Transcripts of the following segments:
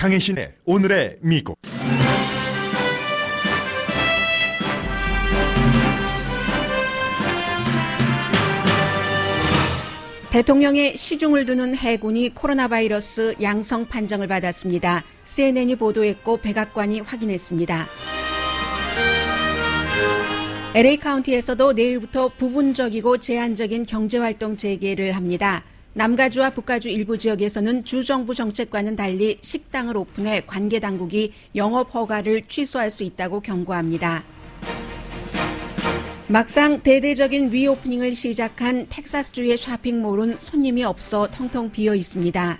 강혜신의 오늘의 미국. 대통령의 시중을 두는 해군이 코로나 바이러스 양성 판정을 받았습니다. CNN이 보도했고 백악관이 확인했습니다. LA 카운티에서도 내일부터 부분적이고 제한적인 경제활동 재개를 합니다. 남가주와 북가주 일부 지역에서는 주정부 정책과는 달리 식당을 오픈해 관계당국이 영업 허가를 취소할 수 있다고 경고합니다. 막상 대대적인 리오프닝을 시작한 텍사스주의 쇼핑몰은 손님이 없어 텅텅 비어 있습니다.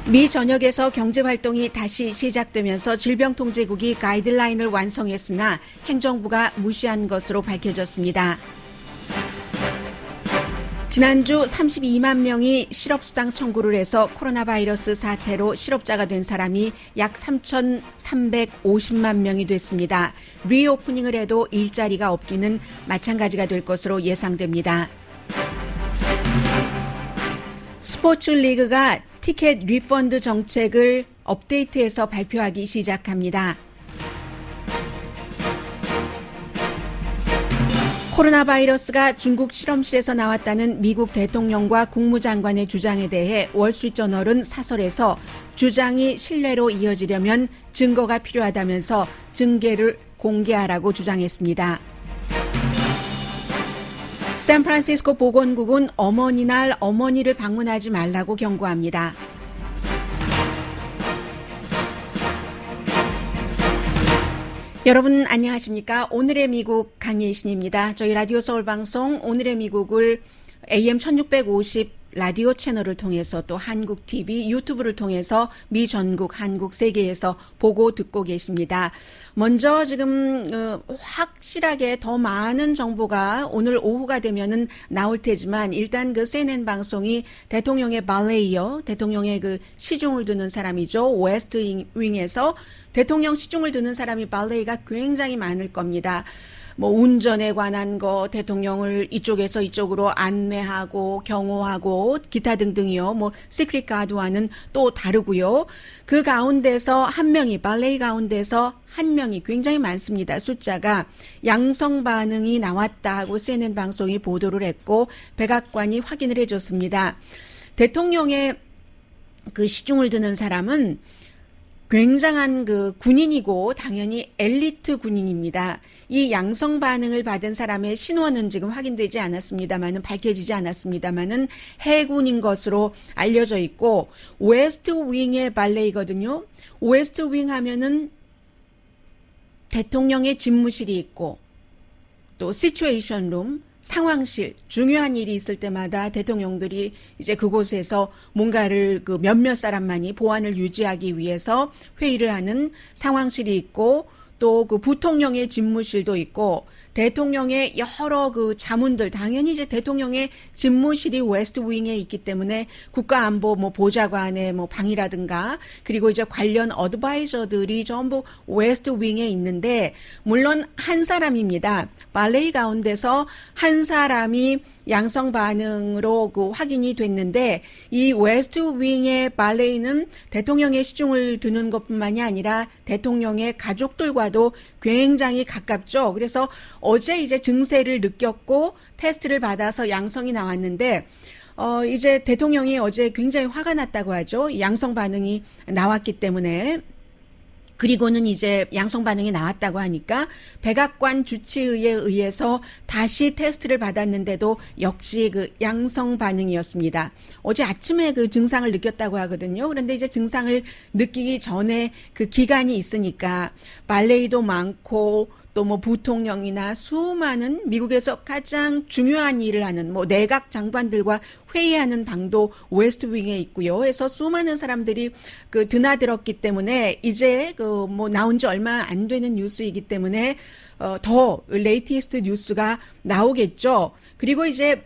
미 전역에서 경제활동이 다시 시작되면서 질병통제국이 가이드라인을 완성했으나 행정부가 무시한 것으로 밝혀졌습니다. 지난주 32만 명이 실업수당 청구를 해서 코로나 바이러스 사태로 실업자가 된 사람이 약 3,350만 명이 됐습니다. 리오프닝을 해도 일자리가 없기는 마찬가지가 될 것으로 예상됩니다. 스포츠 리그가 티켓 리펀드 정책을 업데이트해서 발표하기 시작합니다. 코로나 바이러스가 중국 실험실에서 나왔다는 미국 대통령과 국무장관의 주장에 대해 월스트리트저널은 사설에서 주장이 신뢰로 이어지려면 증거가 필요하다면서 증거를 공개하라고 주장했습니다. 샌프란시스코 보건국은 어머니날 어머니를 방문하지 말라고 경고합니다. 여러분 안녕하십니까? 오늘의 미국 강예신입니다. 저희 라디오 서울 방송 오늘의 미국을 AM 1650 라디오 채널을 통해서 또 한국 TV, 유튜브를 통해서 미 전국, 한국 세계에서 보고 듣고 계십니다. 먼저 지금 확실하게 더 많은 정보가 오늘 오후가 되면은 나올 테지만 일단 그 CNN 방송이 대통령의 발레이어, 대통령의 그 시중을 드는 사람이죠. 웨스트 윙에서 대통령 시중을 드는 사람이 발레이가 굉장히 많을 겁니다. 뭐 운전에 관한 거, 대통령을 이쪽에서 이쪽으로 안내하고 경호하고 기타 등등이요. 뭐 시크릿 가드와는 또 다르고요. 그 가운데서 한 명이 발레이 가운데서 한 명이 굉장히 많습니다. 숫자가 양성 반응이 나왔다 하고 CNN 방송이 보도를 했고 백악관이 확인을 해줬습니다. 대통령의 그 시중을 드는 사람은 굉장한 그 군인이고 당연히 엘리트 군인입니다. 이 양성 반응을 받은 사람의 신원은 지금 확인되지 않았습니다만은 밝혀지지 않았습니다만은 해군인 것으로 알려져 있고 웨스트 윙의 발레이거든요. 웨스트 윙 하면은 대통령의 집무실이 있고 또 시츄에이션 룸 상황실, 중요한 일이 있을 때마다 대통령들이 이제 그곳에서 뭔가를 그 몇몇 사람만이 보안을 유지하기 위해서 회의를 하는 상황실이 있고 또 그 부통령의 집무실도 있고 대통령의 여러 그 자문들 당연히 이제 대통령의 집무실이 웨스트 윙에 있기 때문에 국가안보 뭐 보좌관의 뭐 방이라든가 그리고 이제 관련 어드바이저들이 전부 웨스트 윙에 있는데 물론 한 사람입니다. 발레이 가운데서 한 사람이 양성 반응으로 그 확인이 됐는데 이 웨스트 윙의 발레이는 대통령의 시중을 드는 것뿐만이 아니라 대통령의 가족들과도 굉장히 가깝죠. 그래서 어제 이제 증세를 느꼈고 테스트를 받아서 양성이 나왔는데 이제 대통령이 어제 굉장히 화가 났다고 하죠. 양성 반응이 나왔기 때문에. 그리고는 이제 양성 반응이 나왔다고 하니까 백악관 주치의에 의해서 다시 테스트를 받았는데도 역시 그 양성 반응이었습니다. 어제 아침에 그 증상을 느꼈다고 하거든요. 그런데 이제 증상을 느끼기 전에 그 기간이 있으니까 발레이도 많고 또 뭐 부통령이나 수많은 미국에서 가장 중요한 일을 하는 뭐 내각 장관들과 회의하는 방도 웨스트 윙에 있고요. 해서 수많은 사람들이 그 드나들었기 때문에 이제 그 뭐 나온 지 얼마 안 되는 뉴스이기 때문에 더 레이티스트 뉴스가 나오겠죠. 그리고 이제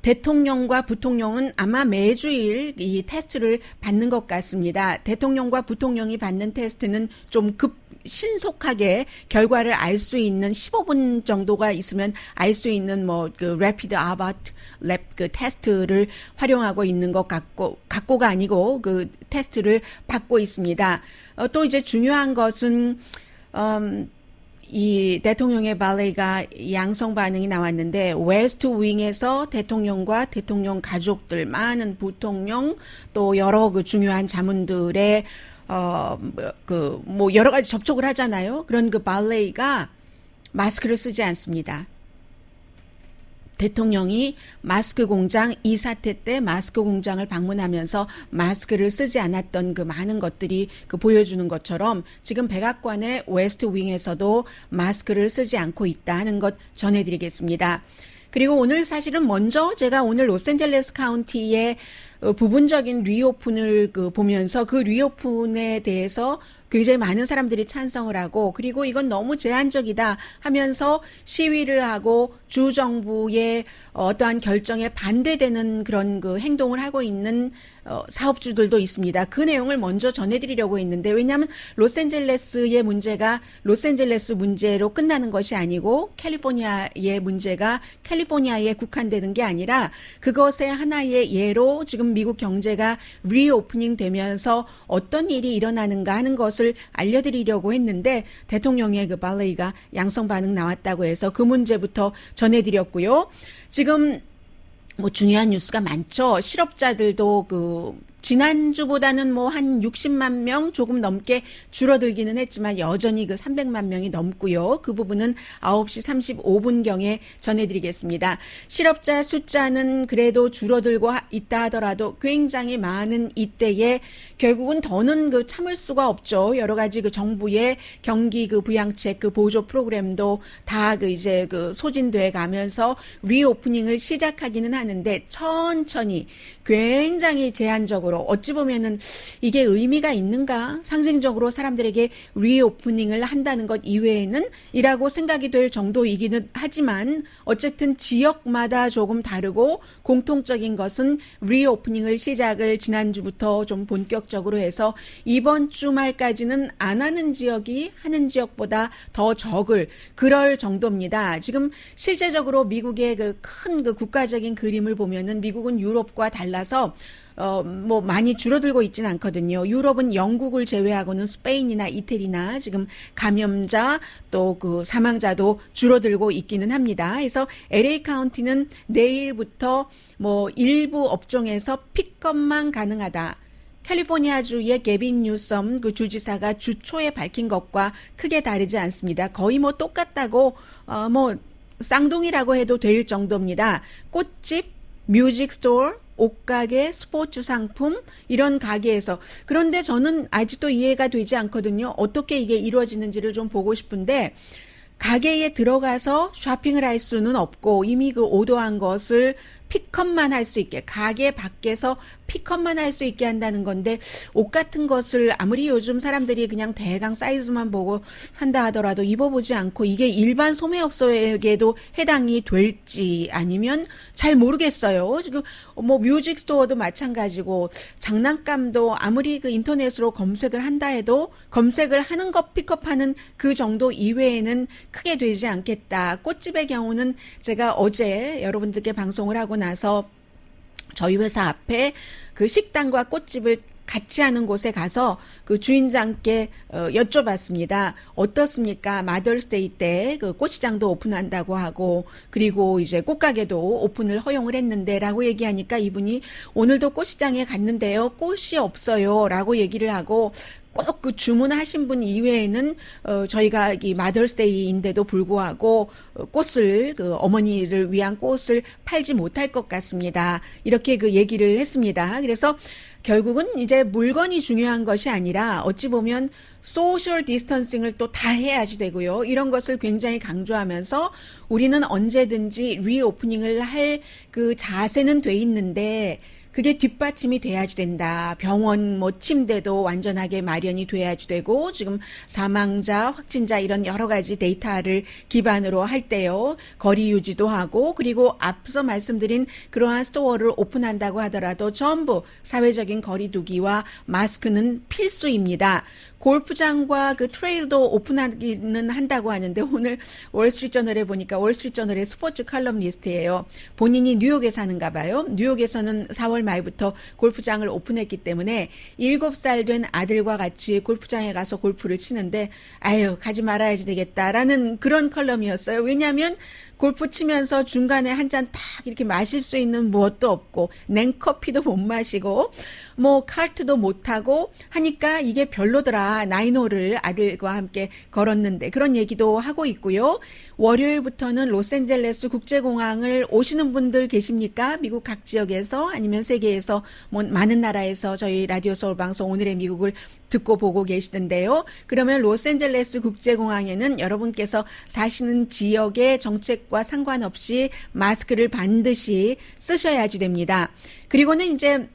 대통령과 부통령은 아마 매주일 이 테스트를 받는 것 같습니다. 대통령과 부통령이 받는 테스트는 좀 신속하게 결과를 알 수 있는 15분 정도가 있으면 알 수 있는 뭐 그 래피드 아바트 랩 그 테스트를 활용하고 있는 것 갖고가 아니고 그 테스트를 받고 있습니다. 또 이제 중요한 것은 이 대통령의 발레가 양성 반응이 나왔는데 웨스트 윙에서 대통령과 대통령 가족들, 많은 부통령 또 여러 그 중요한 자문들의 뭐 여러 가지 접촉을 하잖아요. 그런 그 발레가 마스크를 쓰지 않습니다. 대통령이 마스크 공장 이 사태 때 마스크 공장을 방문하면서 마스크를 쓰지 않았던 그 많은 것들이 그 보여주는 것처럼 지금 백악관의 웨스트 윙에서도 마스크를 쓰지 않고 있다는 것 전해드리겠습니다. 그리고 오늘 사실은 먼저 제가 오늘 로스앤젤레스 카운티의 부분적인 리오픈을 보면서 그 리오픈에 대해서 굉장히 많은 사람들이 찬성을 하고 그리고 이건 너무 제한적이다 하면서 시위를 하고 주 정부의 어떠한 결정에 반대되는 그런 그 행동을 하고 있는 사업주들도 있습니다. 그 내용을 먼저 전해드리려고 했는데 왜냐하면 로스앤젤레스의 문제가 로스앤젤레스 문제로 끝나는 것이 아니고 캘리포니아의 문제가 캘리포니아에 국한되는 게 아니라 그것의 하나의 예로 지금 미국 경제가 리오프닝 되면서 어떤 일이 일어나는가 하는 것을 알려드리려고 했는데 대통령의 그 발레이가 양성 반응 나왔다고 해서 그 문제부터 전해드렸고요. 지금 뭐 중요한 뉴스가 많죠. 실업자들도 지난주보다는 뭐 한 60만 명 조금 넘게 줄어들기는 했지만 여전히 그 300만 명이 넘고요. 그 부분은 9시 35분경에 전해드리겠습니다. 실업자 숫자는 그래도 줄어들고 있다 하더라도 굉장히 많은 이때에 결국은 더는 참을 수가 없죠. 여러 가지 정부의 경기 부양책 보조 프로그램도 다 이제 소진돼 가면서 리오프닝을 시작하기는 하는데 천천히 굉장히 제한적으로 어찌 보면은 이게 의미가 있는가? 상징적으로 사람들에게 리오프닝을 한다는 것 이외에는 이라고 생각이 될 정도이기는 하지만 어쨌든 지역마다 조금 다르고 공통적인 것은 리오프닝을 시작을 지난주부터 좀 본격적으로 해서 이번 주말까지는 안 하는 지역이 하는 지역보다 더 적을 그럴 정도입니다. 지금 실제적으로 미국의 큰 국가적인 그림을 보면은 미국은 유럽과 달라서 뭐 많이 줄어들고 있지는 않거든요. 유럽은 영국을 제외하고는 스페인이나 이태리나 지금 감염자 또 사망자도 줄어들고 있기는 합니다. 그래서 LA 카운티는 내일부터 뭐 일부 업종에서 픽업만 가능하다. 캘리포니아주의 게빈 뉴섬 주지사가 주 초에 밝힌 것과 크게 다르지 않습니다. 거의 뭐 똑같다고 뭐 쌍둥이라고 해도 될 정도입니다. 꽃집, 뮤직 스토어, 옷가게, 스포츠 상품 이런 가게에서 그런데 저는 아직도 이해가 되지 않거든요. 어떻게 이게 이루어지는지를 좀 보고 싶은데 가게에 들어가서 쇼핑을 할 수는 없고 이미 오더한 것을 픽업만 할 수 있게 가게 밖에서 픽업만 할 수 있게 한다는 건데 옷 같은 것을 아무리 요즘 사람들이 그냥 대강 사이즈만 보고 산다 하더라도 입어보지 않고 이게 일반 소매업소에게도 해당이 될지 아니면 잘 모르겠어요. 지금 뭐 뮤직 스토어도 마찬가지고 장난감도 아무리 인터넷으로 검색을 한다 해도 검색을 하는 것 픽업하는 그 정도 이외에는 크게 되지 않겠다. 꽃집의 경우는 제가 어제 여러분들께 방송을 하고 나서 저희 회사 앞에 식당과 꽃집을 같이 하는 곳에 가서 주인장께 여쭤봤습니다. 어떻습니까? 마더스데이 때 꽃시장도 오픈한다고 하고 그리고 이제 꽃가게도 오픈을 허용을 했는데라고 얘기하니까 이분이 오늘도 꽃시장에 갔는데요. 꽃이 없어요. 라고 얘기를 하고 꼭 주문하신 분 이외에는 저희가 이 마더스데이인데도 불구하고 꽃을 어머니를 위한 꽃을 팔지 못할 것 같습니다. 이렇게 얘기를 했습니다. 그래서 결국은 이제 물건이 중요한 것이 아니라 어찌 보면 소셜 디스턴싱을 또 다 해야지 되고요. 이런 것을 굉장히 강조하면서 우리는 언제든지 리오프닝을 할 자세는 돼 있는데 그게 뒷받침이 돼야지 된다. 병원 뭐 침대도 완전하게 마련이 돼야지 되고 지금 사망자, 확진자 이런 여러 가지 데이터를 기반으로 할 때요. 거리 유지도 하고 그리고 앞서 말씀드린 그러한 스토어를 오픈한다고 하더라도 전부 사회적인 거리 두기와 마스크는 필수입니다. 골프장과 그 트레일도 오픈하기는 한다고 하는데 오늘 월스트리트저널에 보니까 월스트리트저널의 스포츠 칼럼 리스트예요. 본인이 뉴욕에 사는가 봐요. 뉴욕에서는 4월 말부터 골프장을 오픈했기 때문에 7살 된 아들과 같이 골프장에 가서 골프를 치는데 아유 가지 말아야지 되겠다라는 그런 컬럼이었어요. 왜냐하면 골프 치면서 중간에 한 잔 딱 이렇게 마실 수 있는 무엇도 없고 냉커피도 못 마시고 뭐 카트도 못 타고 하니까 이게 별로더라. 나인홀을 아들과 함께 걸었는데 그런 얘기도 하고 있고요. 월요일부터는 로스앤젤레스 국제공항을 오시는 분들 계십니까? 미국 각 지역에서 아니면 세계에서 뭐 많은 나라에서 저희 라디오 서울 방송 오늘의 미국을 듣고 보고 계시던데요. 그러면 로스앤젤레스 국제공항에는 여러분께서 사시는 지역의 정책과 상관없이 마스크를 반드시 쓰셔야지 됩니다. 그리고는 이제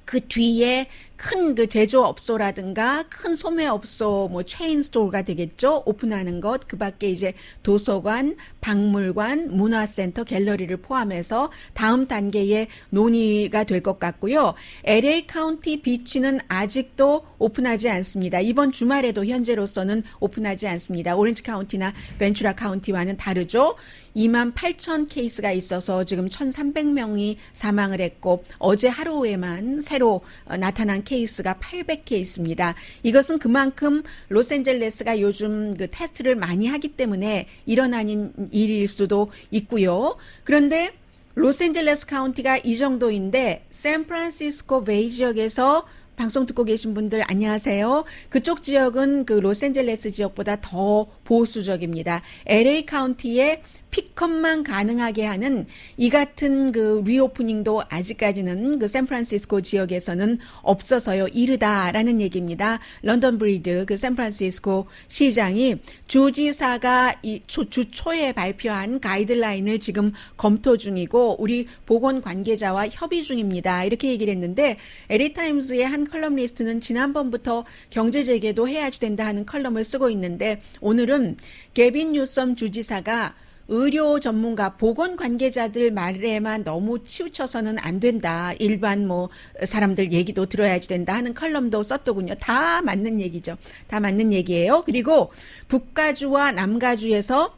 그 뒤에 큰 그 제조업소라든가 큰 소매업소 뭐 체인 스토어가 되겠죠. 오픈하는 것. 그 밖에 이제 도서관, 박물관, 문화센터, 갤러리를 포함해서 다음 단계의 논의가 될 것 같고요. LA 카운티 비치는 아직도 오픈하지 않습니다. 이번 주말에도 현재로서는 오픈하지 않습니다. 오렌지 카운티나 벤츄라 카운티와는 다르죠. 28,000 케이스가 있어서 지금 1,300명이 사망을 했고 어제 하루에만 새로 나타난 케이스가 800케이스입니다. 이것은 그만큼 로스앤젤레스가 요즘 그 테스트를 많이 하기 때문에 일어나는 일일 수도 있고요. 그런데 로스앤젤레스 카운티가 이 정도인데 샌프란시스코 베이 지역에서 방송 듣고 계신 분들 안녕하세요. 그쪽 지역은 그 로스앤젤레스 지역보다 더 보수적입니다. LA 카운티에 픽업만 가능하게 하는 이 같은 그 리오프닝도 아직까지는 그 샌프란시스코 지역에서는 없어서요. 이르다라는 얘기입니다. 런던 브리드 그 샌프란시스코 시장이 주지사가 주 초에 발표한 가이드라인을 지금 검토 중이고 우리 보건 관계자와 협의 중입니다. 이렇게 얘기를 했는데 LA 타임즈의 한 컬럼리스트는 지난번부터 경제 재개도 해야지 된다 하는 컬럼을 쓰고 있는데 오늘은 게빈 뉴섬 주지사가 의료 전문가, 보건 관계자들 말에만 너무 치우쳐서는 안 된다. 일반 뭐 사람들 얘기도 들어야지 된다 하는 컬럼도 썼더군요. 다 맞는 얘기죠. 다 맞는 얘기예요. 그리고 북가주와 남가주에서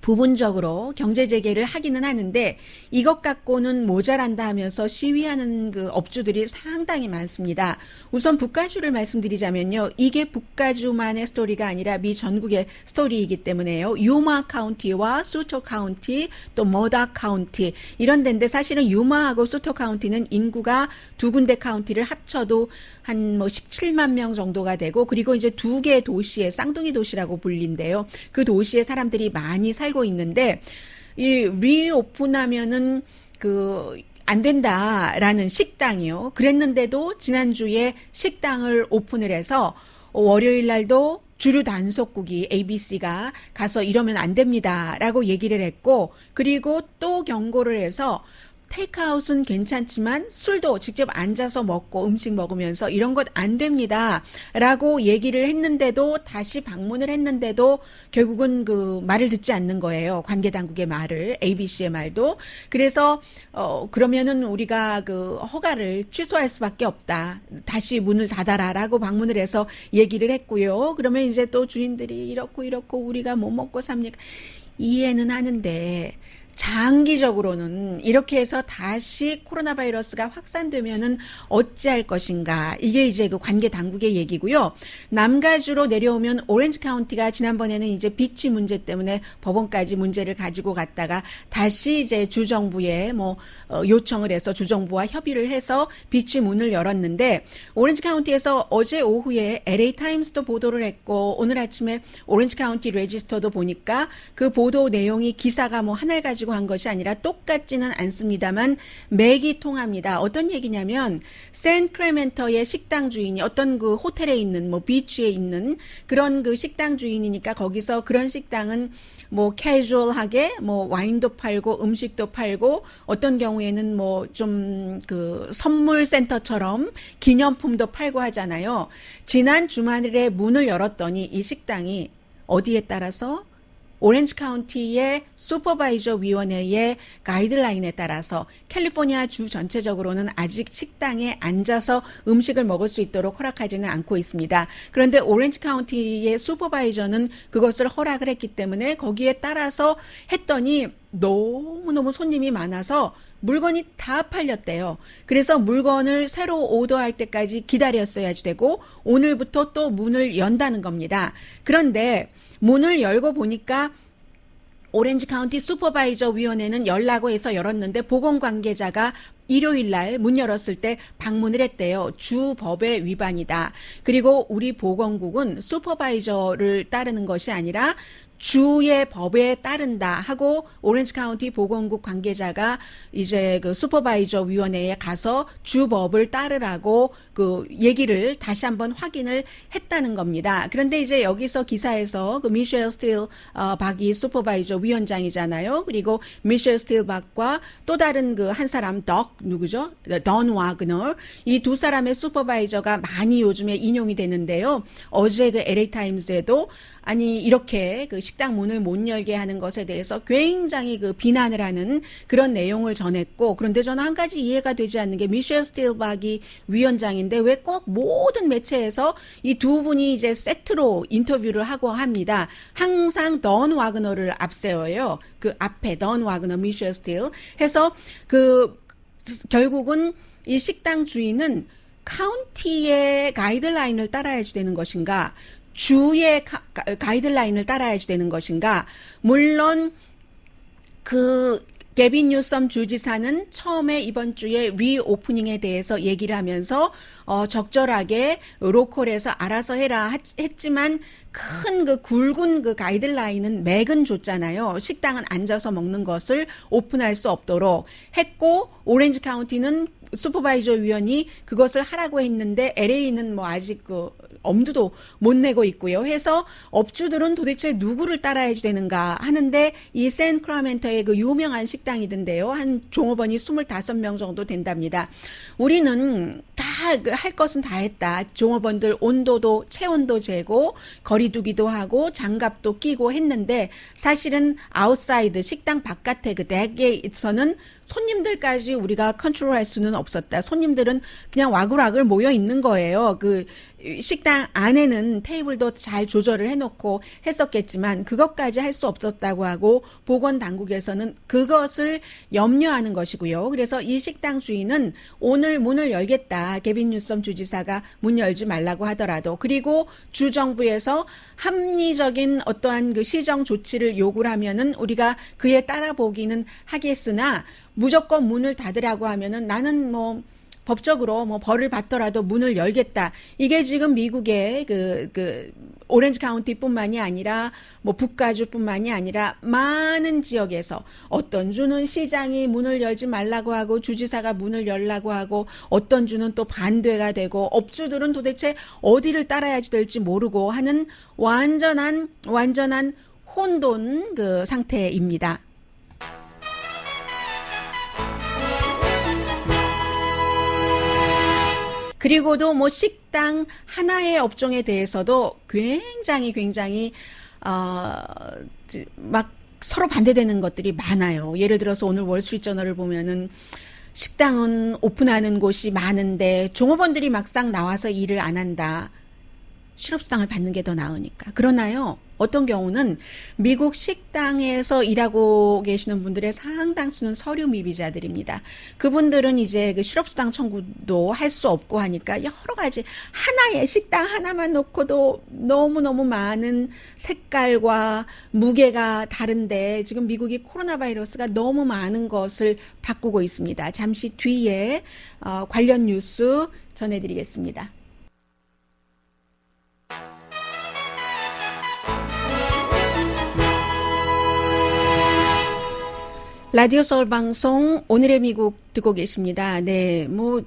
부분적으로 경제 재개를 하기는 하는데 이것 갖고는 모자란다 하면서 시위하는 그 업주들이 상당히 많습니다. 우선 북가주를 말씀드리자면요. 이게 북가주만의 스토리가 아니라 미 전국의 스토리이기 때문에요. 유마 카운티와 수토 카운티 또 머다 카운티 이런 데인데 사실은 유마하고 수토 카운티는 인구가 두 군데 카운티를 합쳐도 한 뭐 17만 명 정도가 되고 그리고 이제 두 개 도시에 쌍둥이 도시라고 불린대요. 그 도시에 사람들이 많이 살고 있는데 이 리오픈하면은 안 된다라는 식당이요. 그랬는데도 지난주에 식당을 오픈을 해서 월요일 날도 주류 단속국이 ABC가 가서 이러면 안 됩니다라고 얘기를 했고 그리고 또 경고를 해서 테이크아웃은 괜찮지만 술도 직접 앉아서 먹고 음식 먹으면서 이런 것 안 됩니다. 라고 얘기를 했는데도 다시 방문을 했는데도 결국은 그 말을 듣지 않는 거예요. 관계 당국의 말을, ABC의 말도. 그래서 그러면은 우리가 그 허가를 취소할 수밖에 없다. 다시 문을 닫아라라고 방문을 해서 얘기를 했고요. 그러면 이제 또 주인들이 이렇고 우리가 뭐 먹고 삽니까? 이해는 하는데 장기적으로는 이렇게 해서 다시 코로나 바이러스가 확산되면은 어찌할 것인가. 이게 이제 그 관계 당국의 얘기고요. 남가주로 내려오면 오렌지 카운티가 지난번에는 이제 비치 문제 때문에 법원까지 문제를 가지고 갔다가 다시 이제 주정부에 요청을 해서 주정부와 협의를 해서 비치 문을 열었는데 오렌지 카운티에서 어제 오후에 LA 타임스도 보도를 했고 오늘 아침에 오렌지 카운티 레지스터도 보니까 그 보도 내용이 기사가 하나를 가지고 가지고 한 것이 아니라 똑같지는 않습니다만 맥이 통합니다. 어떤 얘기냐면 샌크레멘토의 식당 주인이 어떤 그 호텔에 있는 뭐 비치에 있는 그런 그 식당 주인이니까 거기서 그런 식당은 뭐 캐주얼하게 뭐 와인도 팔고 음식도 팔고 어떤 경우에는 뭐 좀 그 선물 센터처럼 기념품도 팔고 하잖아요. 지난 주말에 문을 열었더니 이 식당이 어디에 따라서 오렌지 카운티의 슈퍼바이저 위원회의 가이드라인에 따라서 캘리포니아 주 전체적으로는 아직 식당에 앉아서 음식을 먹을 수 있도록 허락하지는 않고 있습니다. 그런데 오렌지 카운티의 슈퍼바이저는 그것을 허락을 했기 때문에 거기에 따라서 했더니 너무너무 손님이 많아서 물건이 다 팔렸대요. 그래서 물건을 새로 오더할 때까지 기다렸어야지 되고 오늘부터 또 문을 연다는 겁니다. 그런데 문을 열고 보니까 오렌지 카운티 슈퍼바이저 위원회는 열라고 해서 열었는데 보건 관계자가 일요일 날 문 열었을 때 방문을 했대요. 주 법의 위반이다. 그리고 우리 보건국은 슈퍼바이저를 따르는 것이 아니라 주의 법에 따른다 하고 오렌지 카운티 보건국 관계자가 이제 그 슈퍼바이저 위원회에 가서 주 법을 따르라고 그 얘기를 다시 한번 확인을 했다는 겁니다. 그런데 이제 여기서 기사에서 그 미셸 스틸 박이 슈퍼바이저 위원장이잖아요. 그리고 미셸 스틸 박과 또 다른 그 한 사람 누구죠? 던 와그너 이 두 사람의 슈퍼바이저가 많이 요즘에 인용이 되는데요. 어제 그 LA 타임즈에도 아니 이렇게 그 식당 문을 못 열게 하는 것에 대해서 굉장히 그 비난을 하는 그런 내용을 전했고 그런데 저는 한 가지 이해가 되지 않는 게 미셸 스틸박이 위원장인데 왜 꼭 모든 매체에서 이 두 분이 이제 세트로 인터뷰를 하고 합니다. 항상 던 와그너를 앞세워요. 그 앞에 던 와그너, 미셸 스틸 해서 그 결국은 이 식당 주인은 카운티의 가이드라인을 따라야지 되는 것인가? 주의 가이드라인을 따라야지 되는 것인가? 물론 그 게빈 뉴섬 주지사는 처음에 이번 주에 리오프닝에 대해서 얘기를 하면서 적절하게 로컬에서 알아서 해라 했지만 큰 그 굵은 그 가이드라인은 맥은 줬잖아요. 식당은 앉아서 먹는 것을 오픈할 수 없도록 했고 오렌지 카운티는 슈퍼바이저 위원이 그것을 하라고 했는데 LA는 뭐 아직 그 엄두도 못 내고 있고요. 해서 업주들은 도대체 누구를 따라야지 되는가 하는데 이 샌크라멘토의 그 유명한 식당이던데요. 한 종업원이 25명 정도 된답니다. 우리는 다 할 것은 다 했다. 종업원들 온도도 체온도 재고 거리두기도 하고 장갑도 끼고 했는데 사실은 아웃사이드 식당 바깥에 그 덱에서는 손님들까지 우리가 컨트롤할 수는 없었다. 손님들은 그냥 와글와글 모여 있는 거예요. 그 식당 안에는 테이블도 잘 조절을 해놓고 했었겠지만 그것까지 할 수 없었다고 하고 보건당국에서는 그것을 염려하는 것이고요. 그래서 이 식당 주인은 오늘 문을 열겠다. 게빈 뉴섬 주지사가 문 열지 말라고 하더라도 그리고 주정부에서 합리적인 어떠한 그 시정 조치를 요구를 하면은 우리가 그에 따라보기는 하겠으나 무조건 문을 닫으라고 하면은 나는 뭐 법적으로 뭐 벌을 받더라도 문을 열겠다. 이게 지금 미국의 그 오렌지 카운티뿐만이 아니라 뭐 북가주뿐만이 아니라 많은 지역에서 어떤 주는 시장이 문을 열지 말라고 하고 주지사가 문을 열라고 하고 어떤 주는 또 반대가 되고 업주들은 도대체 어디를 따라야지 될지 모르고 하는 완전한 혼돈 그 상태입니다. 그리고도 뭐 식당 하나의 업종에 대해서도 굉장히 막 서로 반대되는 것들이 많아요. 예를 들어서 오늘 월스트리트저널을 보면은 식당은 오픈하는 곳이 많은데 종업원들이 막상 나와서 일을 안 한다. 실업수당을 받는 게 더 나으니까. 그러나요, 어떤 경우는 미국 식당에서 일하고 계시는 분들의 상당수는 서류 미비자들입니다. 그분들은 이제 그 실업수당 청구도 할 수 없고 하니까 여러 가지 하나의 식당 하나만 놓고도 너무너무 많은 색깔과 무게가 다른데 지금 미국이 코로나 바이러스가 너무 많은 것을 바꾸고 있습니다. 잠시 뒤에 관련 뉴스 전해드리겠습니다. 라디오 서울 방송 오늘의 미국 듣고 계십니다. 네, 뭐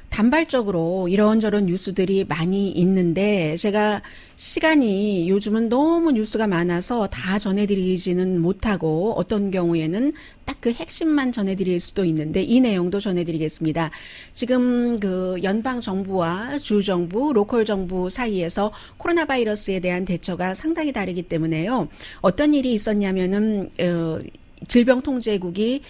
단발적으로 이런저런 뉴스들이 많이 있는데 제가 시간이 요즘은 너무 뉴스가 많아서 다 전해드리지는 못하고 어떤 경우에는 딱 그 핵심만 전해드릴 수도 있는데 이 내용도 전해드리겠습니다. 지금 그 연방 정부와 주 정부, 로컬 정부 사이에서 코로나 바이러스에 대한 대처가 상당히 다르기 때문에요. 어떤 일이 있었냐면은 질병통제국이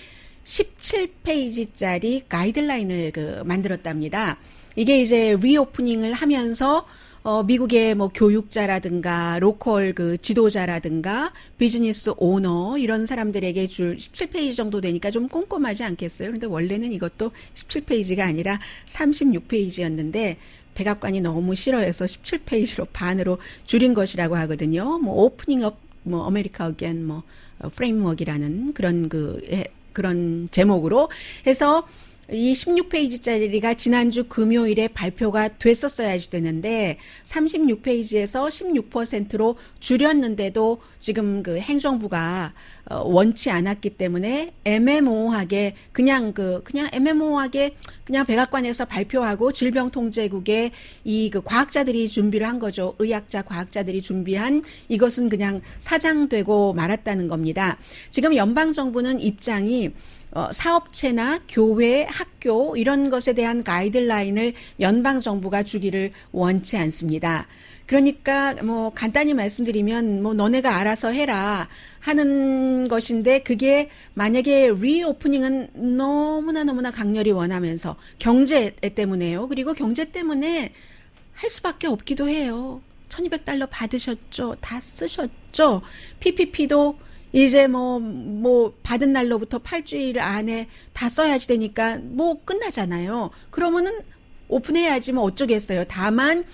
17페이지짜리 가이드라인을 만들었답니다. 이게 이제 리오프닝을 하면서 미국의 뭐 교육자라든가 로컬 지도자라든가 비즈니스 오너 이런 사람들에게 줄 17페이지 정도 되니까 좀 꼼꼼하지 않겠어요? 그런데 원래는 이것도 17페이지가 아니라 36페이지였는데 백악관이 너무 싫어해서 17페이지로 반으로 줄인 것이라고 하거든요. 뭐 오프닝 업 뭐 아메리카 어게인 뭐 프레임워크라는 그런 제목으로 해서 이 16페이지짜리가 지난주 금요일에 발표가 됐었어야지 되는데 36페이지에서 16%로 줄였는데도 지금 행정부가 원치 않았기 때문에 애매모호하게 그냥 백악관에서 발표하고 질병통제국에 이 과학자들이 준비를 한 거죠. 의학자 과학자들이 준비한 이것은 그냥 사장되고 말았다는 겁니다. 지금 연방정부는 입장이 사업체나 교회, 학교 이런 것에 대한 가이드라인을 연방정부가 주기를 원치 않습니다. 그러니까 뭐 간단히 말씀드리면 뭐 너네가 알아서 해라 하는 것인데 그게 만약에 리오프닝은 너무나 강렬히 원하면서 경제 때문에요. 그리고 경제 때문에 할 수밖에 없기도 해요. $1200 받으셨죠? 다 쓰셨죠? PPP도 이제 뭐 받은 날로부터 8주일 안에 다 써야지 되니까 뭐 끝나잖아요. 그러면은 오픈해야지 뭐 어쩌겠어요. 다만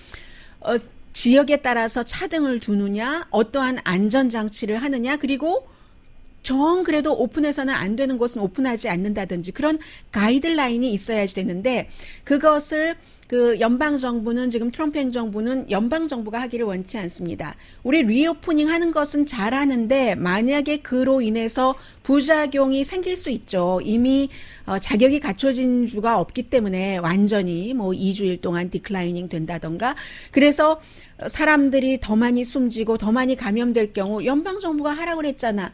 지역에 따라서 차등을 두느냐, 어떠한 안전장치를 하느냐, 그리고 정 그래도 오픈해서는 안 되는 곳은 오픈하지 않는다든지 그런 가이드라인이 있어야지 되는데 그것을 연방정부는 지금 트럼프 행정부는 연방정부가 하기를 원치 않습니다. 우리 리오프닝 하는 것은 잘하는데 만약에 그로 인해서 부작용이 생길 수 있죠. 이미 자격이 갖춰진 주가 없기 때문에 완전히 뭐 2주일 동안 디클라이닝 된다던가 그래서 사람들이 더 많이 숨지고 더 많이 감염될 경우 연방정부가 하라고 그랬잖아.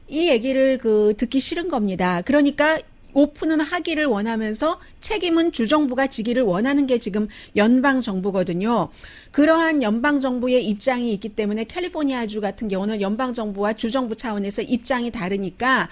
이 얘기를 듣기 싫은 겁니다. 그러니까 오픈은 하기를 원하면서 책임은 주정부가 지기를 원하는 게 지금 연방정부거든요. 그러한 연방정부의 입장이 있기 때문에 캘리포니아주 같은 경우는 연방정부와 주정부 차원에서 입장이 다르니까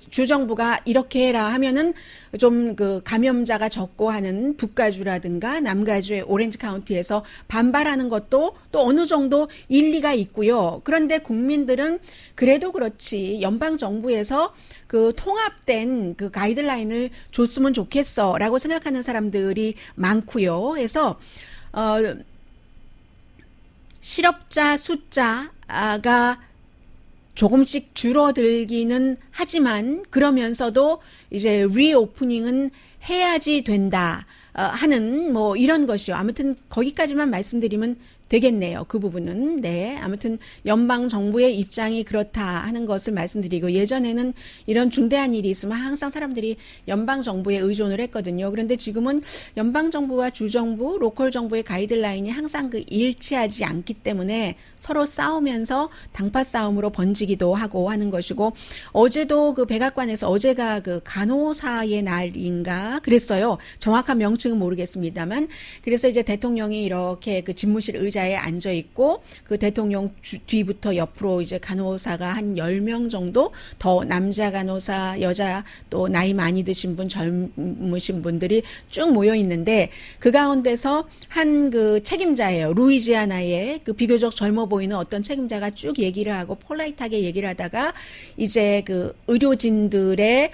주정부가 이렇게 해라 하면은 좀 감염자가 적고 하는 북가주라든가 남가주의 오렌지 카운티에서 반발하는 것도 또 어느 정도 일리가 있고요. 그런데 국민들은 그래도 그렇지 연방정부에서 통합된 가이드라인을 줬으면 좋겠어라고 생각하는 사람들이 많고요. 그래서 실업자 숫자가 조금씩 줄어들기는 하지만 그러면서도 이제 리오프닝은 해야지 된다 하는 뭐 이런 것이요. 아무튼 거기까지만 말씀드리면 되겠네요. 그 부분은. 네. 아무튼 연방정부의 입장이 그렇다 하는 것을 말씀드리고 예전에는 이런 중대한 일이 있으면 항상 사람들이 연방정부에 의존을 했거든요. 그런데 지금은 연방정부와 주정부, 로컬정부의 가이드라인이 항상 일치하지 않기 때문에 서로 싸우면서 당파 싸움으로 번지기도 하고 하는 것이고 어제도 백악관에서 어제가 간호사의 날인가 그랬어요. 정확한 명칭은 모르겠습니다만 그래서 이제 대통령이 이렇게 집무실 의자에 앉아 있고 대통령 뒤부터 옆으로 이제 간호사가 한 10명 정도 더 남자 간호사, 여자 또 나이 많이 드신 분, 젊으신 분들이 쭉 모여 있는데 그 가운데서 한 책임자예요. 루이지아나의 비교적 젊어 보이는 어떤 책임자가 쭉 얘기를 하고 폴라이트하게 얘기를 하다가 이제 의료진들의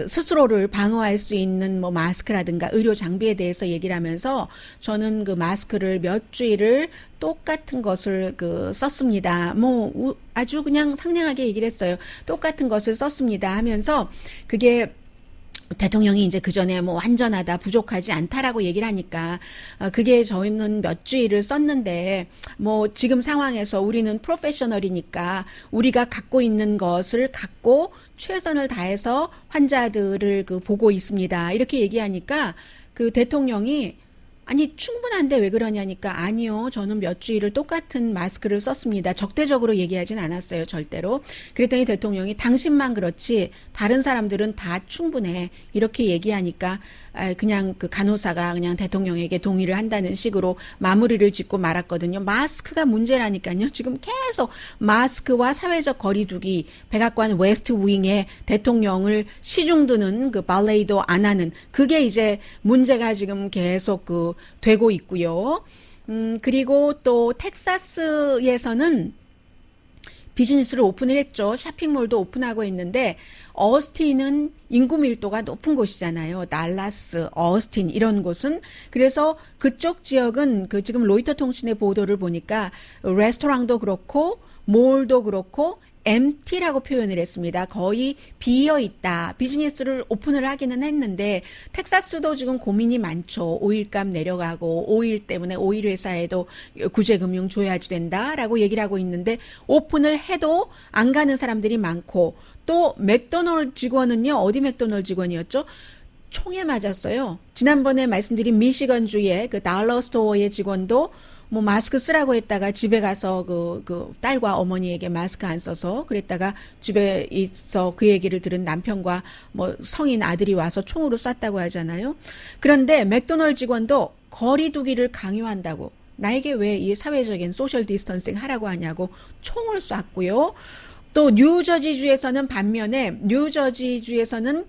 스스로를 방어할 수 있는 뭐 마스크라든가 의료 장비에 대해서 얘기를 하면서 저는 마스크를 몇 주일을 똑같은 것을 썼습니다. 뭐 아주 그냥 상냥하게 얘기를 했어요. 똑같은 것을 썼습니다 하면서 그게 대통령이 이제 그 전에 뭐 완전하다, 부족하지 않다라고 얘기를 하니까, 그게 저희는 몇 주일을 썼는데, 뭐 지금 상황에서 우리는 프로페셔널이니까 우리가 갖고 있는 것을 갖고 최선을 다해서 환자들을 보고 있습니다. 이렇게 얘기하니까 그 대통령이 아니 충분한데 왜 그러냐니까 아니요 저는 몇 주일을 똑같은 마스크를 썼습니다. 적대적으로 얘기하진 않았어요 절대로. 그랬더니 대통령이 당신만 그렇지 다른 사람들은 다 충분해 이렇게 얘기하니까 그냥 그 간호사가 그냥 대통령에게 동의를 한다는 식으로 마무리를 짓고 말았거든요. 마스크가 문제라니까요. 지금 계속 마스크와 사회적 거리두기, 백악관 웨스트 윙에 대통령을 시중드는 그 발레이도 안 하는 그게 이제 문제가 지금 계속 되고 있고요. 그리고 또 텍사스에서는 비즈니스를 오픈을 했죠. 쇼핑몰도 오픈하고 있는데 어스틴은 인구 밀도가 높은 곳이잖아요. 달라스, 어스틴 이런 곳은. 그래서 그쪽 지역은 그 지금 로이터 통신의 보도를 보니까 레스토랑도 그렇고 몰도 그렇고 empty라고 표현을 했습니다. 거의 비어 있다. 비즈니스를 오픈을 하기는 했는데 텍사스도 지금 고민이 많죠. 오일값 내려가고 오일 때문에 오일 회사에도 구제금융 줘야지 된다라고 얘기를 하고 있는데 오픈을 해도 안 가는 사람들이 많고 또 맥도널드 직원은요. 어디 맥도널드 직원이었죠? 총에 맞았어요. 지난번에 말씀드린 미시건주의 그 달러 스토어의 직원도 뭐 마스크 쓰라고 했다가 집에 가서 그 딸과 어머니에게 마스크 안 써서 그랬다가 집에 있어 그 얘기를 들은 남편과 뭐 성인 아들이 와서 총으로 쐈다고 하잖아요. 그런데 맥도널드 직원도 거리두기를 강요한다고 나에게 왜 이 사회적인 소셜 디스턴싱 하라고 하냐고 총을 쐈고요. 또 뉴저지주에서는 반면에 뉴저지주에서는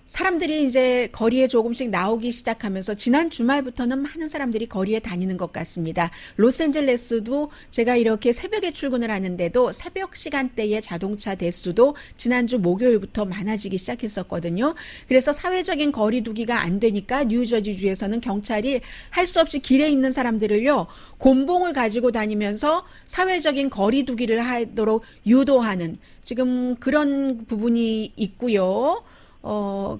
사람들이 이제 거리에 조금씩 나오기 시작하면서 지난 주말부터는 많은 사람들이 거리에 다니는 것 같습니다. 로스앤젤레스도 제가 이렇게 새벽에 출근을 하는데도 새벽 시간대의 자동차 대수도 지난주 목요일부터 많아지기 시작했었거든요. 그래서 사회적인 거리두기가 안 되니까 뉴저지주에서는 경찰이 할 수 없이 길에 있는 사람들을요. 곤봉을 가지고 다니면서 사회적인 거리두기를 하도록 유도하는 지금 그런 부분이 있고요.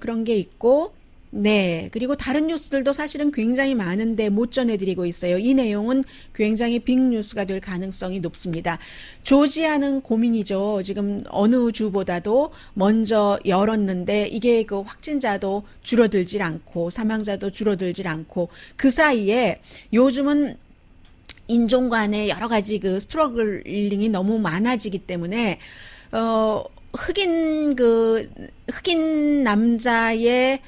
그런 게 있고, 네. 그리고 다른 뉴스들도 사실은 굉장히 많은데 못 전해드리고 있어요. 이 내용은 굉장히 빅뉴스가 될 가능성이 높습니다. 조지아는 고민이죠. 지금 어느 주보다도 먼저 열었는데 이게 그 확진자도 줄어들질 않고 사망자도 줄어들질 않고 그 사이에 요즘은 인종 간의 여러 가지 그 스트러글링이 너무 많아지기 때문에, 흑인 남자의,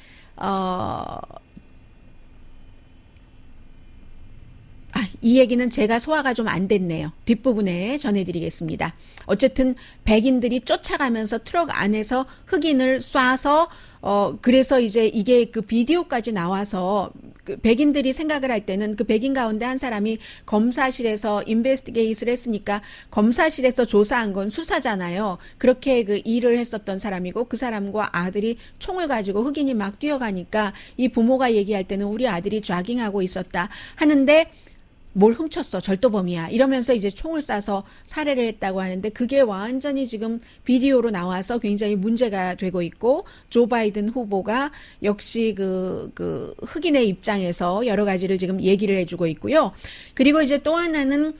이 얘기는 제가 소화가 좀 안 됐네요. 뒷부분에 전해드리겠습니다. 어쨌든 백인들이 쫓아가면서 트럭 안에서 흑인을 쏴서 그래서 이제 이게 그 비디오까지 나와서 그 백인들이 생각을 할 때는 그 백인 가운데 한 사람이 검사실에서 인베스티게이트를 했으니까 검사실에서 조사한 건 수사잖아요. 그렇게 그 일을 했었던 사람이고 그 사람과 아들이 총을 가지고 흑인이 막 뛰어가니까 이 부모가 얘기할 때는 우리 아들이 조깅하고 있었다 하는데 뭘 훔쳤어 절도범이야 이러면서 이제 총을 쏴서 살해를 했다고 하는데 그게 완전히 지금 비디오로 나와서 굉장히 문제가 되고 있고 조 바이든 후보가 역시 그 흑인의 입장에서 여러 가지를 지금 얘기를 해주고 있고요. 그리고 이제 또 하나는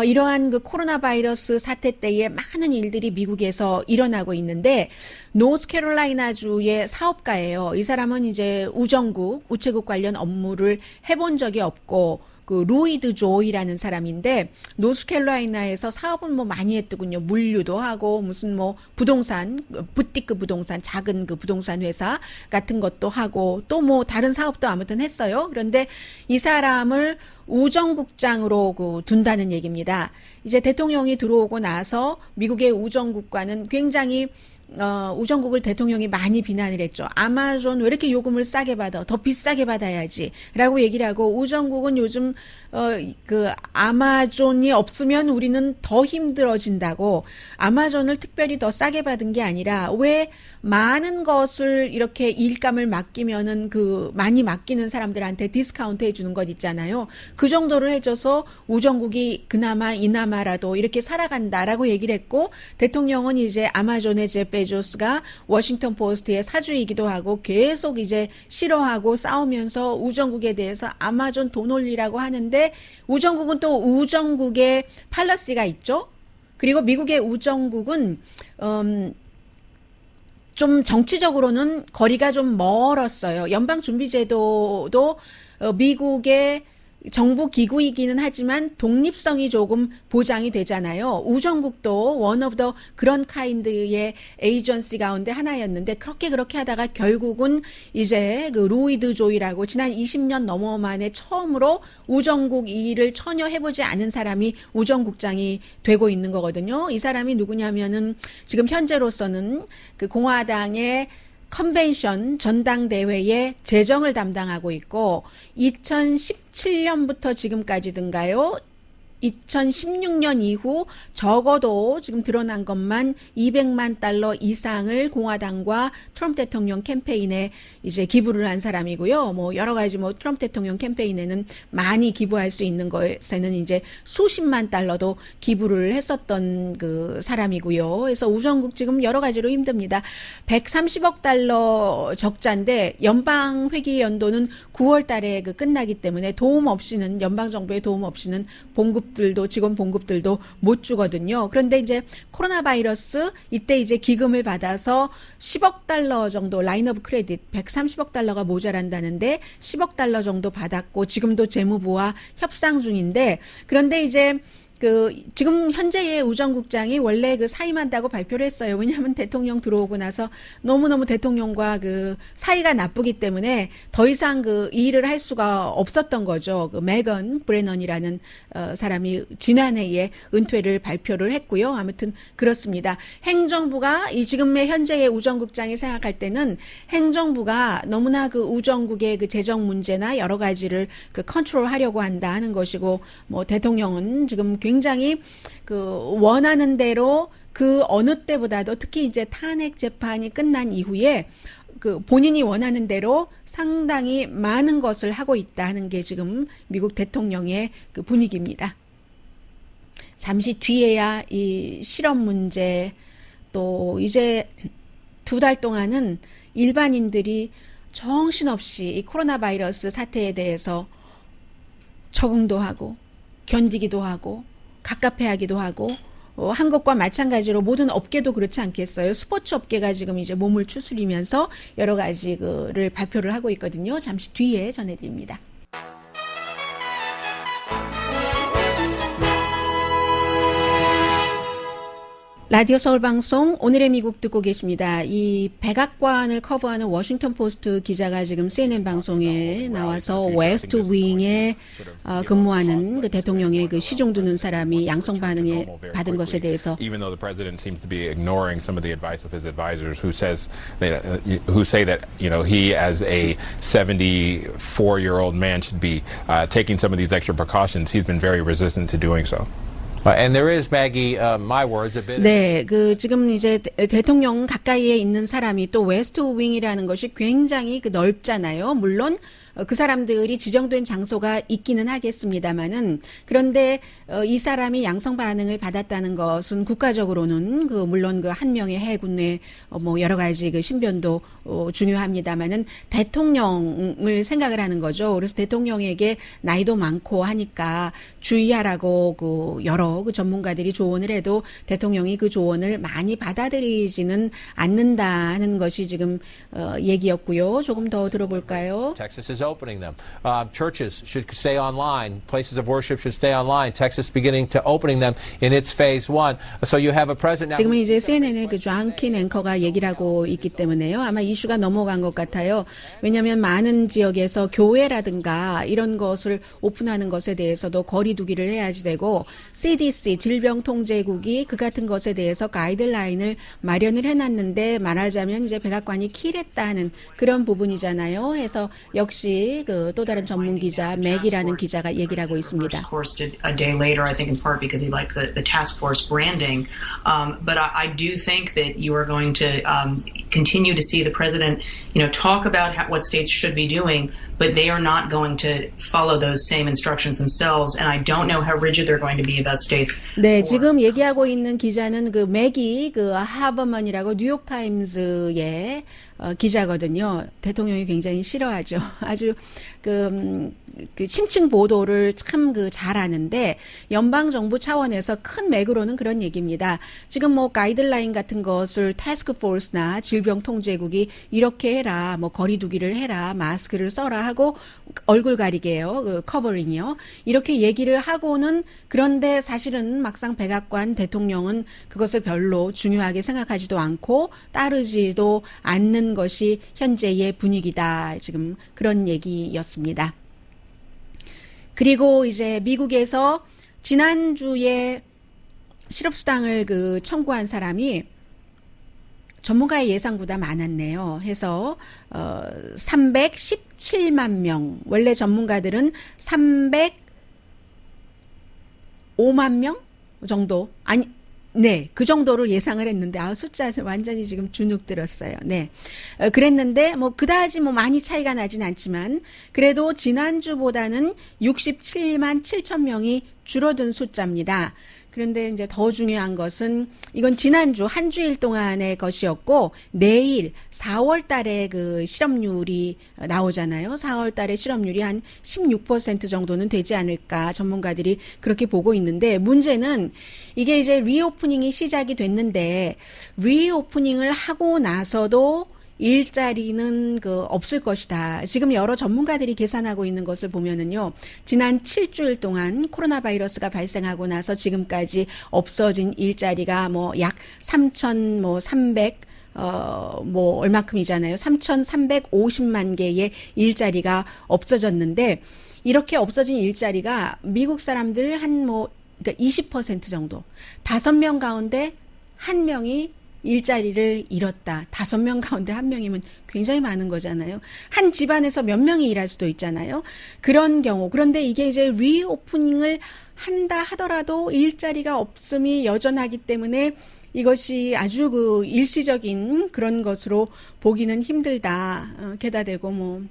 이러한 그 코로나 바이러스 사태 때에 많은 일들이 미국에서 일어나고 있는데 노스캐롤라이나주의 사업가예요. 이 사람은 이제 우체국 관련 업무를 해본 적이 없고 그 로이드 조이라는 사람인데 노스캐롤라이나에서 사업은 뭐 많이 했더군요. 물류도 하고 무슨 뭐 부동산 부티크 부동산 작은 그 부동산 회사 같은 것도 하고 또 뭐 다른 사업도 아무튼 했어요. 그런데 이 사람을 우정국장으로 둔다는 얘기입니다. 이제 대통령이 들어오고 나서 미국의 우정국과는 굉장히 우정국을 대통령이 많이 비난을 했죠. 아마존 왜 이렇게 요금을 싸게 받아? 더 비싸게 받아야지. 라고 얘기를 하고 우정국은 요즘 그 아마존이 없으면 우리는 더 힘들어진다고 아마존을 특별히 더 싸게 받은 게 아니라 왜 많은 것을 이렇게 일감을 맡기면은 그 많이 맡기는 사람들한테 디스카운트 해주는 것 있잖아요. 그 정도를 해줘서 우정국이 그나마 이나마라도 이렇게 살아간다라고 얘기를 했고 대통령은 이제 아마존의 제프 베조스가 워싱턴 포스트의 사주이기도 하고 계속 이제 싫어하고 싸우면서 우정국에 대해서 아마존 돈 올리라고 하는데 우정국은 또 우정국의 팔러시가 있죠. 그리고 미국의 우정국은 좀 정치적으로는 거리가 좀 멀었어요. 연방준비제도도 미국의 정부 기구이기는 하지만 독립성이 조금 보장이 되잖아요. 우정국도 원 오브 더 그런 카인드의 에이전시 가운데 하나였는데 그렇게 하다가 결국은 이제 그 로이드 조이라고 지난 20년 넘어 만에 처음으로 우정국 일을 전혀 해보지 않은 사람이 우정국장이 되고 있는 거거든요. 이 사람이 누구냐면은 지금 현재로서는 그 공화당의 컨벤션 전당대회의 재정을 담당하고 있고 2017년부터 지금까지든가요. 2016년 이후 적어도 지금 드러난 것만 200만 달러 이상을 공화당과 트럼프 대통령 캠페인에 이제 기부를 한 사람이고요. 뭐 여러 가지 뭐 트럼프 대통령 캠페인에는 많이 기부할 수 있는 것에는 이제 수십만 달러도 기부를 했었던 그 사람이고요. 그래서 우정국 지금 여러 가지로 힘듭니다. 130억 달러 적자인데 연방 회기 연도는 9월 달에 그 끝나기 때문에 도움 없이는 연방 정부의 도움 없이는 직원 봉급들도 못 주거든요. 그런데 이제 코로나 바이러스 이때 이제 기금을 받아서 10억 달러 정도 라인 오브 크레딧 130억 달러가 모자란다는데 10억 달러 정도 받았고 지금도 재무부와 협상 중인데 그런데 이제 지금 현재의 우정국장이 원래 사임한다고 발표를 했어요. 왜냐하면 대통령 들어오고 나서 너무너무 대통령과 사이가 나쁘기 때문에 더 이상 이 일을 할 수가 없었던 거죠. 메건 브레넌이라는 사람이 지난해에 은퇴를 발표를 했고요. 아무튼 그렇습니다. 행정부가 이 지금의 현재의 우정국장이 생각할 때는 행정부가 너무나 우정국의 재정 문제나 여러 가지를 컨트롤하려고 한다 하는 것이고 뭐 대통령은 지금 굉장히 원하는 대로 어느 때보다도 특히 이제 탄핵 재판이 끝난 이후에 본인이 원하는 대로 상당히 많은 것을 하고 있다는 게 지금 미국 대통령의 분위기입니다. 잠시 뒤에야 이 실업 문제 또 이제 2달 동안은 일반인들이 정신없이 이 코로나 바이러스 사태에 대해서 적응도 하고 견디기도 하고 갑갑해하기도 하고 한국과 마찬가지로 모든 업계도 그렇지 않겠어요. 스포츠 업계가 지금 이제 몸을 추스리면서 여러 가지를 발표를 하고 있거든요. 잠시 뒤에 전해드립니다. 라디오 서울 방송 오늘의 미국 듣고 계십니다. 이 백악관을 커버하는 워싱턴 포스트 기자가 지금 CNN 방송에 나와서 웨스트 윙에 근무하는 대통령의 시중 두는 사람이 양성 반응에 받은 것에 대해서 even though the president seems to be ignoring some of the advice of his advisors who say that he as a 74-year-old man should be taking some of these extra precautions. He's been very resistant to doing so. And there is, Maggie, my words, a bit. 네, 지금 이제 대통령 가까이에 있는 사람이 또 웨스트 윙이라는 것이 굉장히 넓잖아요. 물론 그 사람들이 지정된 장소가 있기는 하겠습니다만은 그런데 이 사람이 양성 반응을 받았다는 것은 국가적으로는 물론 한 명의 해군의 뭐 여러 가지 신변도 중요합니다만은 대통령을 생각을 하는 거죠. 그래서 대통령에게 나이도 많고 하니까 주의하라고 여러 전문가들이 조언을 해도 대통령이 그 조언을 많이 받아들이지는 않는다는 것이 지금 얘기였고요. 조금 더 들어볼까요? Texas is opening them. Churches should stay online. Places of worship should stay online. Texas beginning to opening them in its phase 1. So you have a president now. 지금 이제 CNN의 존킨 앵커가 얘기를 하고 있기 때문에요. 아마 이슈가 넘어간 것 같아요. 왜냐하면 많은 지역에서 교회라든가 이런 것을 오픈하는 것에 대해서도 거리두기를 해야지 되고 CDC 질병통제국이 그 같은 것에 대해서 가이드라인을 마련을 해놨는데 말하자면 이제 백악관이 킬했다는 그런 부분이잖아요. 해서 역시 또 다른 전문 기자 맥이라는 기자가 얘기를 하고 있습니다. A day later, I think in part because he liked the task force branding. But I do think that you are going to continue to see the president, talk about what states should be doing, but they are not going to follow those same instructions themselves. And I don't know how rigid they're going to be about states. 네, 지금 얘기하고 있는 기자는 그 매기 그 하버먼이라고 뉴욕타임즈의 기자거든요. 대통령이 굉장히 싫어하죠. 아주 그 심층 보도를 참 그 잘하는데 연방 정부 차원에서 큰 맥으로는 그런 얘기입니다. 지금 뭐 가이드라인 같은 것을 태스크포스나 질병통제국이 이렇게 해라, 뭐 거리두기를 해라, 마스크를 써라 하고 얼굴 가리게요, 그 커버링이요. 이렇게 얘기를 하고는 그런데 사실은 막상 백악관 대통령은 그것을 별로 중요하게 생각하지도 않고 따르지도 않는 것이 현재의 분위기다. 지금 그런 얘기였습니다. 그리고 이제 미국에서 지난주에 실업수당을 그 청구한 사람이 전문가의 예상보다 많았네요. 해서 317만 명. 원래 전문가들은 305만 명 정도. 아니, 네, 그 정도를 예상을 했는데, 숫자 완전히 지금 주눅 들었어요. 네. 그랬는데, 뭐, 그다지 뭐 많이 차이가 나진 않지만, 그래도 지난주보다는 67만 7천 명이 줄어든 숫자입니다. 그런데 이제 더 중요한 것은 이건 지난주 한 주일 동안의 것이었고 내일 4월 달에 그 실업률이 나오잖아요. 4월 달에 실업률이 한 16% 정도는 되지 않을까 전문가들이 그렇게 보고 있는데 문제는 이게 이제 리오프닝이 시작이 됐는데 리오프닝을 하고 나서도 일자리는 없을 것이다. 지금 여러 전문가들이 계산하고 있는 것을 보면은요, 지난 7주일 동안 코로나 바이러스가 발생하고 나서 지금까지 없어진 일자리가 약 3,300, 얼마큼이잖아요. 3,350만 개의 일자리가 없어졌는데, 이렇게 없어진 일자리가 미국 사람들 그러니까 20% 정도, 5명 가운데 1명이 일자리를 잃었다. 5명 가운데 1명이면 굉장히 많은 거잖아요. 한 집안에서 몇 명이 일할 수도 있잖아요. 그런 경우. 그런데 이게 이제 리오프닝을 한다 하더라도 일자리가 없음이 여전하기 때문에 이것이 아주 그 일시적인 그런 것으로 보기는 힘들다. 게다 대고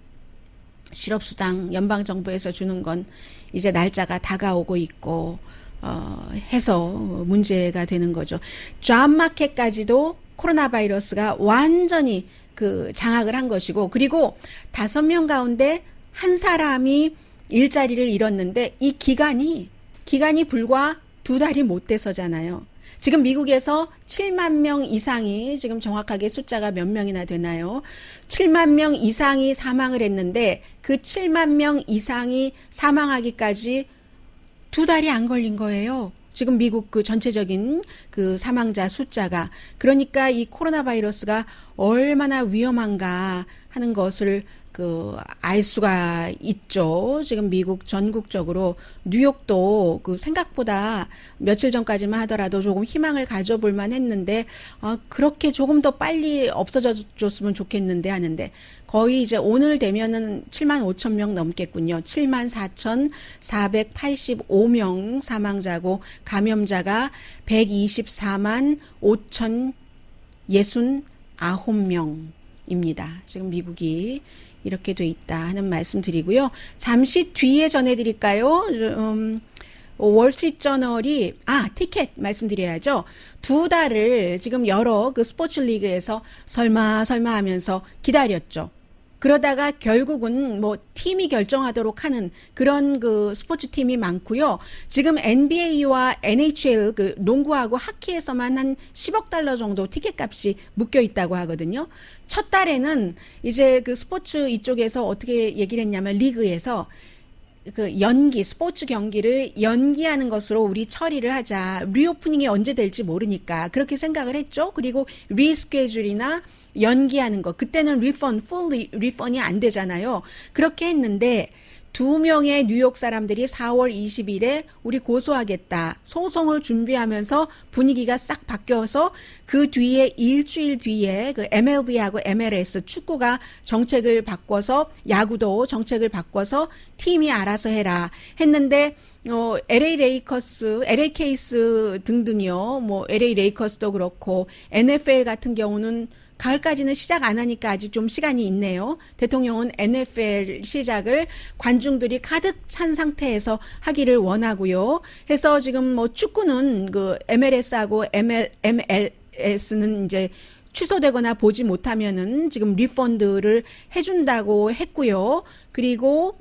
실업수당 연방정부에서 주는 건 이제 날짜가 다가오고 있고 해서 문제가 되는 거죠. 잡마켓까지도 코로나 바이러스가 완전히 장악을 한 것이고, 그리고 5명 가운데 한 사람이 일자리를 잃었는데 이 기간이 불과 2달이 못 돼서잖아요. 지금 미국에서 7만 명 이상이 지금 정확하게 숫자가 몇 명이나 되나요? 7만 명 이상이 사망을 했는데 그 7만 명 이상이 사망하기까지 2달이 안 걸린 거예요. 지금 미국 전체적인 사망자 숫자가. 그러니까 이 코로나 바이러스가 얼마나 위험한가 하는 것을 알 수가 있죠. 지금 미국 전국적으로 뉴욕도 생각보다 며칠 전까지만 하더라도 조금 희망을 가져볼 만했는데 그렇게 조금 더 빨리 없어졌으면 좋겠는데 하는데 거의 이제 오늘 되면은 7만 5천 명 넘겠군요. 7만 4,485명 사망자고 감염자가 124만 5,069명입니다. 지금 미국이 이렇게 돼 있다 하는 말씀 드리고요. 잠시 뒤에 전해드릴까요? 월스트리트저널이 티켓 말씀드려야죠. 2달을 지금 여러 스포츠 리그에서 설마 하면서 기다렸죠. 그러다가 결국은 팀이 결정하도록 하는 그런 스포츠 팀이 많고요. 지금 NBA와 NHL 농구하고 하키에서만 한 10억 달러 정도 티켓 값이 묶여 있다고 하거든요. 첫 달에는 이제 스포츠 이쪽에서 어떻게 얘기를 했냐면 리그에서 스포츠 경기를 연기하는 것으로 우리 처리를 하자. 리오프닝이 언제 될지 모르니까 그렇게 생각을 했죠. 그리고 리스케줄이나 연기하는 거. 그때는 풀 리펀이 안 되잖아요. 그렇게 했는데 2명의 뉴욕 사람들이 4월 20일에 우리 고소하겠다. 소송을 준비하면서 분위기가 싹 바뀌어서 그 뒤에 일주일 뒤에 MLB하고 MLS 축구가 정책을 바꿔서 야구도 정책을 바꿔서 팀이 알아서 해라 했는데 LA 레이커스, LA 케이스 등등이요. LA 레이커스도 그렇고 NFL 같은 경우는 가을까지는 시작 안 하니까 아직 좀 시간이 있네요. 대통령은 NFL 시작을 관중들이 가득 찬 상태에서 하기를 원하고요. 해서 지금 뭐 축구는 그 MLS하고 MLS는 이제 취소되거나 보지 못하면은 지금 리펀드를 해준다고 했고요. 그리고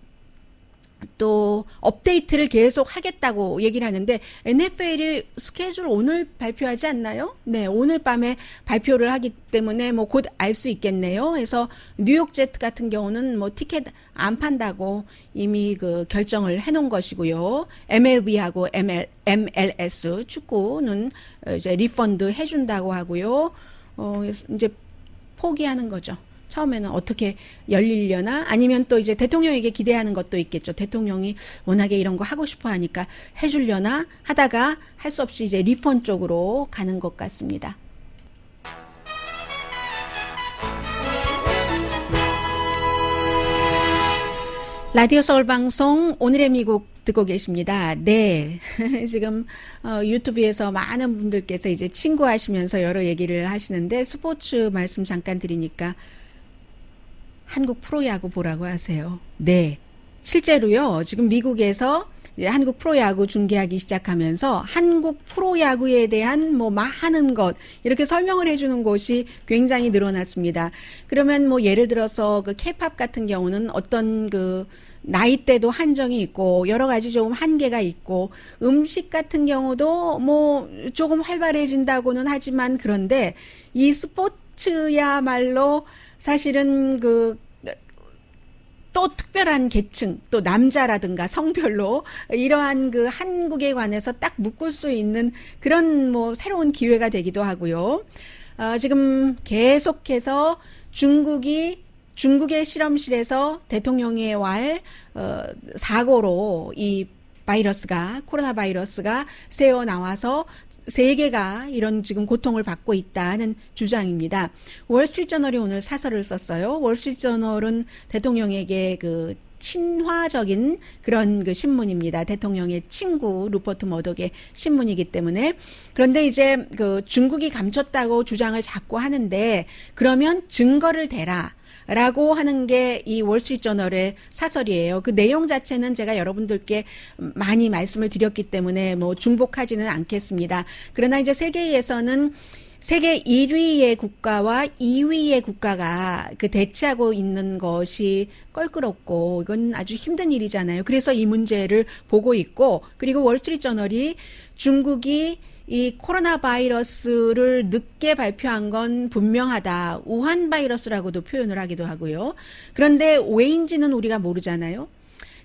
또 업데이트를 계속 하겠다고 얘기를 하는데 NFL이 스케줄 오늘 발표하지 않나요? 네, 오늘 밤에 발표를 하기 때문에 뭐 곧 알 수 있겠네요. 그래서 뉴욕 제트 같은 경우는 뭐 티켓 안 판다고 이미 그 결정을 해놓은 것이고요. MLB하고 MLS 축구는 이제 리펀드 해준다고 하고요. 이제 포기하는 거죠. 처음에는 어떻게 열리려나 아니면 또 이제 대통령에게 기대하는 것도 있겠죠. 대통령이 워낙에 이런 거 하고 싶어 하니까 해주려나 하다가 할 수 없이 이제 리펀 쪽으로 가는 것 같습니다. 라디오 서울 방송 오늘의 미국 듣고 계십니다. 네. 지금 유튜브에서 많은 분들께서 이제 친구하시면서 여러 얘기를 하시는데 스포츠 말씀 잠깐 드리니까 한국 프로야구 보라고 하세요. 네. 실제로요. 지금 미국에서 이제 한국 프로야구 중계하기 시작하면서 한국 프로야구에 대한 뭐 많은 것 이렇게 설명을 해주는 곳이 굉장히 늘어났습니다. 그러면 뭐 예를 들어서 그 K-팝 같은 경우는 어떤 그 나이대도 한정이 있고 여러 가지 조금 한계가 있고 음식 같은 경우도 뭐 조금 활발해진다고는 하지만 그런데 이 스포츠야말로 사실은 그 또 특별한 계층, 또 남자라든가 성별로 이러한 그 한국에 관해서 딱 묶을 수 있는 그런 뭐 새로운 기회가 되기도 하고요. 지금 계속해서 중국의 실험실에서 대통령의 사고로 이 바이러스가 코로나 바이러스가 새어 나와서 세계가 이런 지금 고통을 받고 있다는 주장입니다. 월스트리트저널이 오늘 사설을 썼어요. 월스트리트저널은 대통령에게 그 친화적인 그런 그 신문입니다. 대통령의 친구 루퍼트 머덕의 신문이기 때문에. 그런데 이제 그 중국이 감췄다고 주장을 자꾸 하는데 그러면 증거를 대라. 라고 하는 게 이 월스트리트저널의 사설이에요. 그 내용 자체는 제가 여러분들께 많이 말씀을 드렸기 때문에 뭐 중복하지는 않겠습니다. 그러나 이제 세계에서는 세계 1위의 국가와 2위의 국가가 그 대치하고 있는 것이 껄끄럽고 이건 아주 힘든 일이잖아요. 그래서 이 문제를 보고 있고 그리고 월스트리트저널이 중국이 이 코로나 바이러스를 늦게 발표한 건 분명하다. 우한 바이러스라고도 표현을 하기도 하고요. 그런데 왜인지는 우리가 모르잖아요.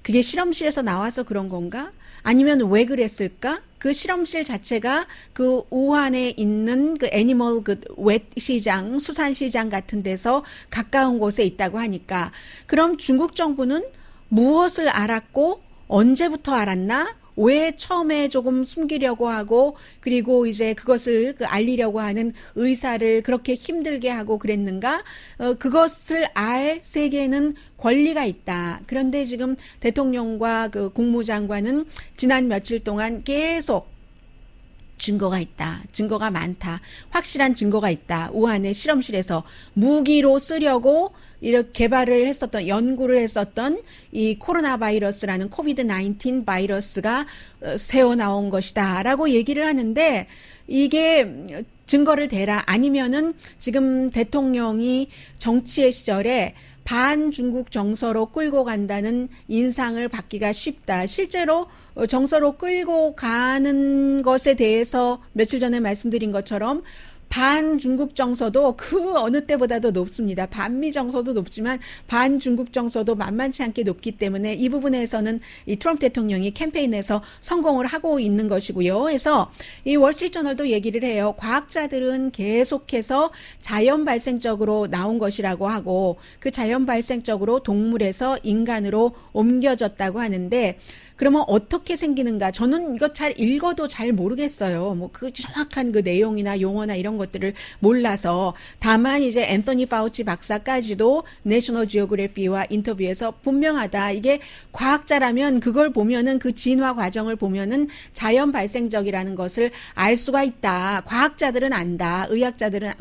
그게 실험실에서 나와서 그런 건가? 아니면 왜 그랬을까? 그 실험실 자체가 그 우한에 있는 그 애니멀 그 웻 시장, 수산 시장 같은 데서 가까운 곳에 있다고 하니까 그럼 중국 정부는 무엇을 알았고 언제부터 알았나? 왜 처음에 조금 숨기려고 하고 그리고 이제 그것을 알리려고 하는 의사를 그렇게 힘들게 하고 그랬는가? 그것을 알 세계는 권리가 있다. 그런데 지금 대통령과 그 국무장관은 지난 며칠 동안 계속 증거가 있다. 증거가 많다. 확실한 증거가 있다. 우한의 실험실에서 무기로 쓰려고 이렇게 개발을 했었던 연구를 했었던 이 코로나 바이러스라는 코비드 19 바이러스가 새어 나온 것이다라고 얘기를 하는데 이게 증거를 대라 아니면은 지금 대통령이 정치의 시절에 반중국 정서로 끌고 간다는 인상을 받기가 쉽다. 실제로 정서로 끌고 가는 것에 대해서 며칠 전에 말씀드린 것처럼 반중국 정서도 그 어느 때보다도 높습니다. 반미 정서도 높지만 반중국 정서도 만만치 않게 높기 때문에 이 부분에서는 이 트럼프 대통령이 캠페인에서 성공을 하고 있는 것이고요. 그래서 이 월스트리트저널도 얘기를 해요. 과학자들은 계속해서 자연 발생적으로 나온 것이라고 하고 그 자연 발생적으로 동물에서 인간으로 옮겨졌다고 하는데 그러면 어떻게 생기는가? 저는 이거 잘 읽어도 잘 모르겠어요. 뭐 그 정확한 그 내용이나 용어나 이런 것들을 몰라서 다만 이제 앤서니 파우치 박사까지도 내셔널 지오그래피와 인터뷰에서 분명하다. 이게 과학자라면 그걸 보면은 그 진화 과정을 보면은 자연 발생적이라는 것을 알 수가 있다. 과학자들은 안다.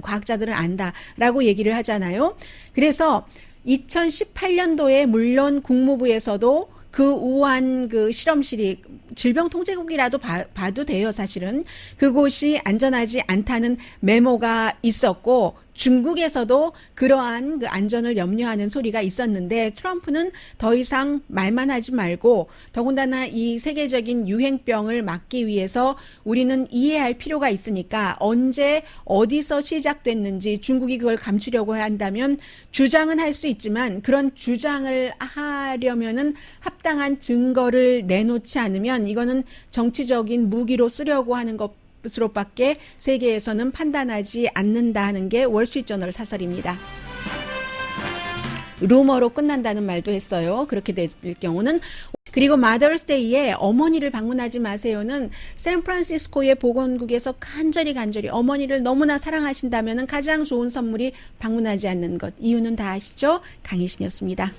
과학자들은 안다라고 얘기를 하잖아요. 그래서 2018년도에 물론 국무부에서도 그 우한 그 실험실이 질병통제국이라도 봐도 돼요, 사실은. 그곳이 안전하지 않다는 메모가 있었고, 중국에서도 그러한 그 안전을 염려하는 소리가 있었는데 트럼프는 더 이상 말만 하지 말고 더군다나 이 세계적인 유행병을 막기 위해서 우리는 이해할 필요가 있으니까 언제 어디서 시작됐는지 중국이 그걸 감추려고 한다면 주장은 할 수 있지만 그런 주장을 하려면은 합당한 증거를 내놓지 않으면 이거는 정치적인 무기로 쓰려고 하는 것으로밖에 세계에서는 판단하지 않는다는 게 월스트리트저널 사설입니다. 루머로 끝난다는 말도 했어요. 그렇게 될 경우는. 그리고 마더스데이에 어머니를 방문하지 마세요는 샌프란시스코의 보건국에서 간절히 어머니를 너무나 사랑하신다면 가장 좋은 선물이 방문하지 않는 것. 이유는 다 아시죠? 강희신이었습니다.